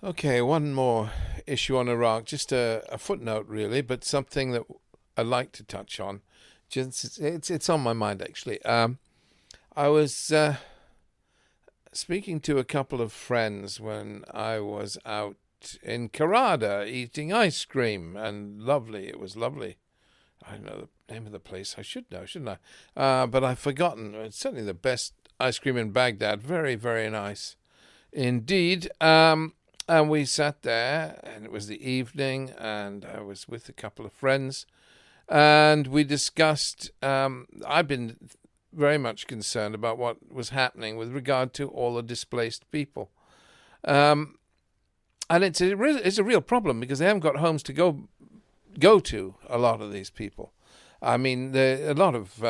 Okay, one more issue on Iraq, just a footnote really, but something that I'd like to touch on. Just it's on my mind actually. I was speaking to a couple of friends when I was out in Carrada eating ice cream, and lovely. It was lovely. I don't know the name of the place. I should know, shouldn't I? But I've forgotten. It's certainly the best ice cream in Baghdad. Very, very nice indeed. And we sat there, and it was the evening, and I was with a couple of friends, and we discussed. I've been very much concerned about what was happening with regard to all the displaced people. Um, and it's a real problem because they haven't got homes to go to. A lot of these people. I mean, a lot of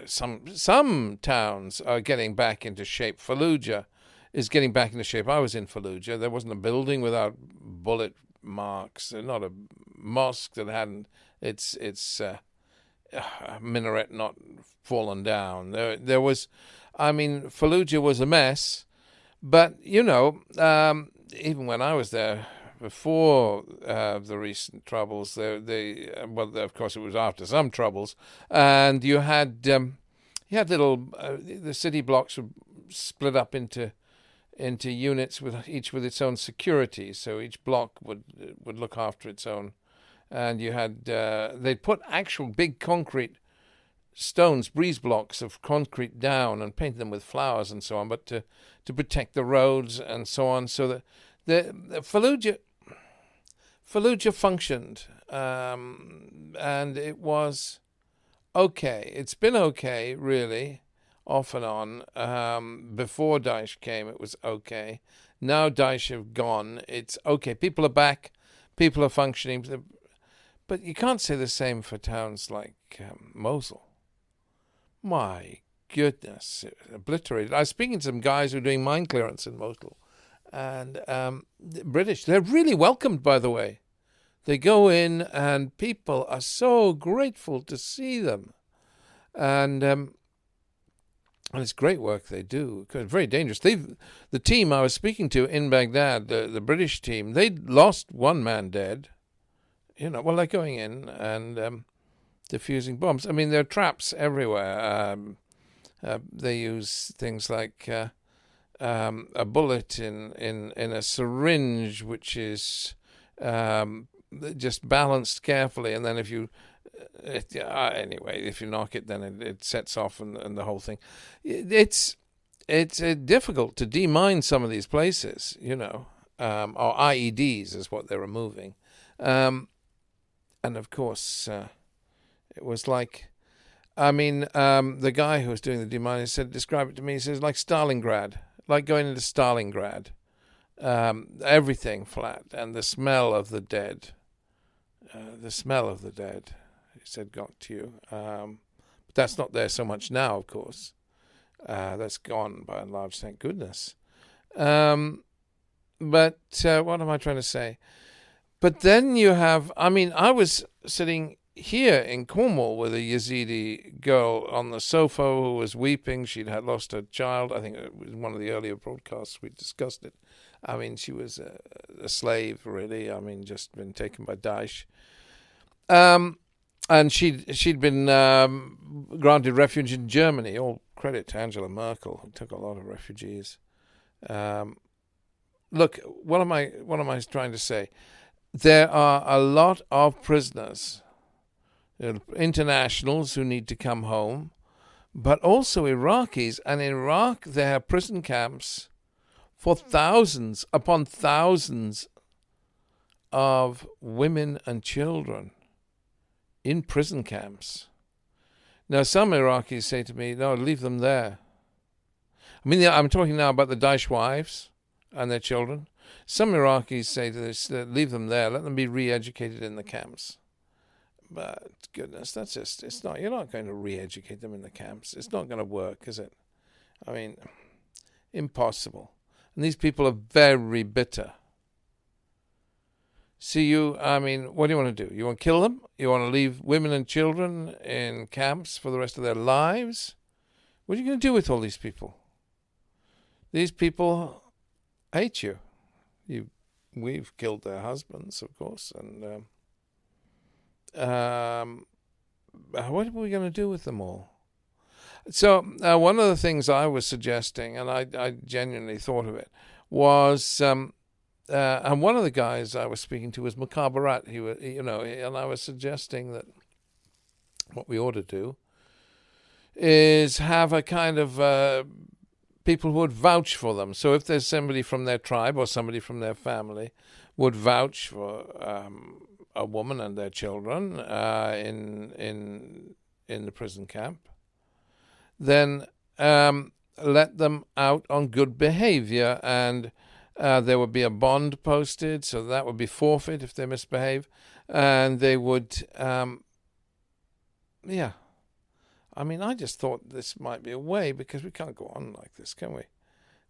some towns are getting back into shape. Fallujah is getting back into shape. I was in Fallujah. There wasn't a building without bullet marks. Not a mosque that hadn't its minaret not fallen down. There was, I mean, Fallujah was a mess. But even when I was there before the recent troubles, of course, it was after some troubles, and you had little the city blocks were split up into units with each with its own security. So each block would look after its own, and you had they'd put actual big concrete stones, breeze blocks of concrete down, and painted them with flowers and so on, but to protect the roads and so on, so that the Fallujah functioned, and it was okay. It's been okay, really, off and on. Before Daesh came, it was okay. Now Daesh have gone. It's okay. People are back. People are functioning. But you can't say the same for towns like Mosul. My goodness, obliterated. I was speaking to some guys who are doing mine clearance in Mosul, and the British, they're really welcomed, by the way. They go in, and people are so grateful to see them, and it's great work they do. It's very dangerous. The team I was speaking to in Baghdad, the British team, they'd lost one man dead. Well, they're going in and diffusing bombs. I mean, there are traps everywhere. They use things like a bullet in a syringe, which is just balanced carefully, and then if you knock it, then it sets off, and the whole thing. It's difficult to demine some of these places, or IEDs is what they're removing, and of course. It was like, I mean, the guy who was doing the demining described it to me. He says, like Stalingrad, like going into Stalingrad, everything flat, and the smell of the dead. He said, got to you. But that's not there so much now, of course. That's gone by and large, thank goodness. But what am I trying to say? But then you have, I mean, I was sitting here in Cornwall with a Yazidi girl on the sofa who was weeping. She'd had lost her child. I think it was one of the earlier broadcasts we discussed it. I mean, she was a slave, really. I mean, just been taken by Daesh. And she'd been granted refuge in Germany. All credit to Angela Merkel, who took a lot of refugees. Look, what am I trying to say? There are a lot of prisoners, internationals who need to come home, but also Iraqis. And in Iraq, there are prison camps for thousands upon thousands of women and children in prison camps. Now, some Iraqis say to me, no, leave them there. I mean, I'm talking now about the Daesh wives and their children. Some Iraqis say to this, leave them there, let them be re-educated in the camps. But goodness, it's not, you're not going to re-educate them in the camps. It's not going to work, is it? I mean, impossible. And these people are very bitter. I mean, what do you want to do? You want to kill them? You want to leave women and children in camps for the rest of their lives? What are you going to do with all these people? These people hate you. You we've killed their husbands, of course, and what are we going to do with them all? So one of the things I was suggesting, and I genuinely thought of it, was and one of the guys I was speaking to was Mukhabarat. He was, and I was suggesting that what we ought to do is have a kind of people who would vouch for them. So if there's somebody from their tribe or somebody from their family would vouch for a woman and their children in the prison camp, then let them out on good behavior, and there would be a bond posted, so that would be forfeit if they misbehave, and they would, I mean, I just thought this might be a way, because we can't go on like this, can we?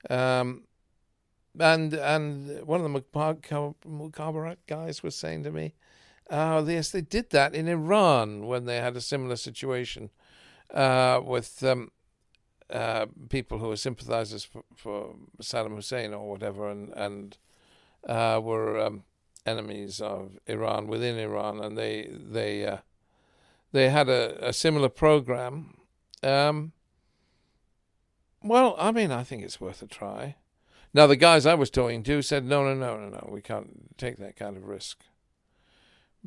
And one of the Mukhabarat guys was saying to me, oh, yes, they did that in Iran when they had a similar situation with people who were sympathizers for Saddam Hussein or whatever, and were enemies of Iran within Iran, and they had a similar program. Well, I mean, I think it's worth a try. Now, the guys I was talking to said, no, we can't take that kind of risk.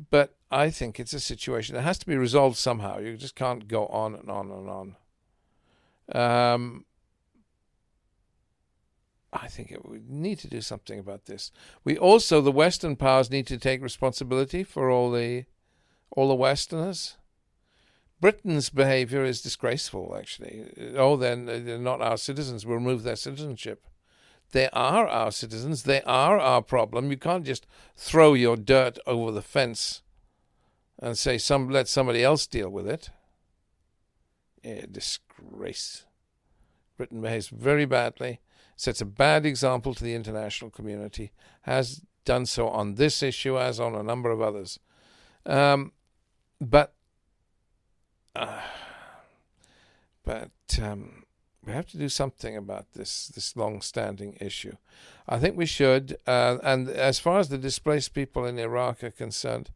But I think it's a situation that has to be resolved somehow. You just can't go on and on and on. I think we need to do something about this. We also, the Western powers, need to take responsibility for all the Westerners. Britain's behavior is disgraceful, actually. Oh, then they're not our citizens. We'll remove their citizenship. They are our citizens. They are our problem. You can't just throw your dirt over the fence and say, let somebody else deal with it. Yeah, disgrace. Britain behaves very badly, sets a bad example to the international community, has done so on this issue as on a number of others. But we have to do something about this long-standing issue. I think we should. And as far as the displaced people in Iraq are concerned,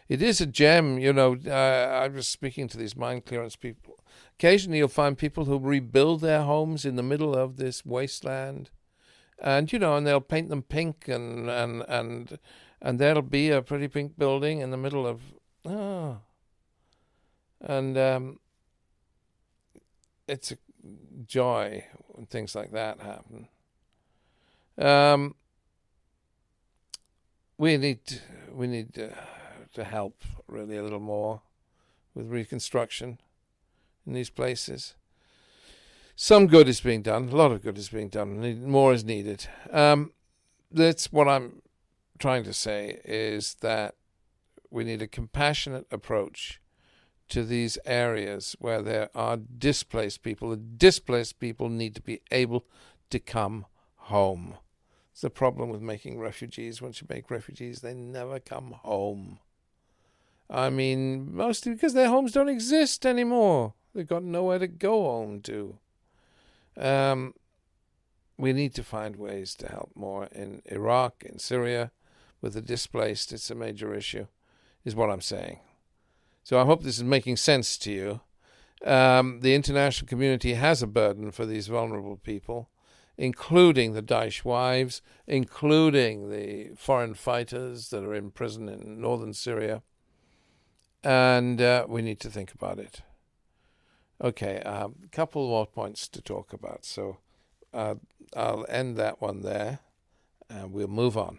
it is a gem. I was speaking to these mine clearance people. Occasionally you'll find people who rebuild their homes in the middle of this wasteland. And, and they'll paint them pink, and there'll be a pretty pink building in the middle of... And it's a joy when things like that happen. We need to help really a little more with reconstruction in these places. Some good is being done. A lot of good is being done. More is needed. That's what I'm trying to say, is that we need a compassionate approach to these areas where there are displaced people. The displaced people need to be able to come home. It's the problem with making refugees. Once you make refugees, they never come home. I mean, mostly because their homes don't exist anymore. They've got nowhere to go home to. We need to find ways to help more in Iraq, in Syria, with the displaced. It's a major issue, is what I'm saying. So I hope this is making sense to you. The international community has a burden for these vulnerable people, including the Daesh wives, including the foreign fighters that are in prison in northern Syria. And we need to think about it. Okay, a couple more points to talk about. So I'll end that one there, and we'll move on.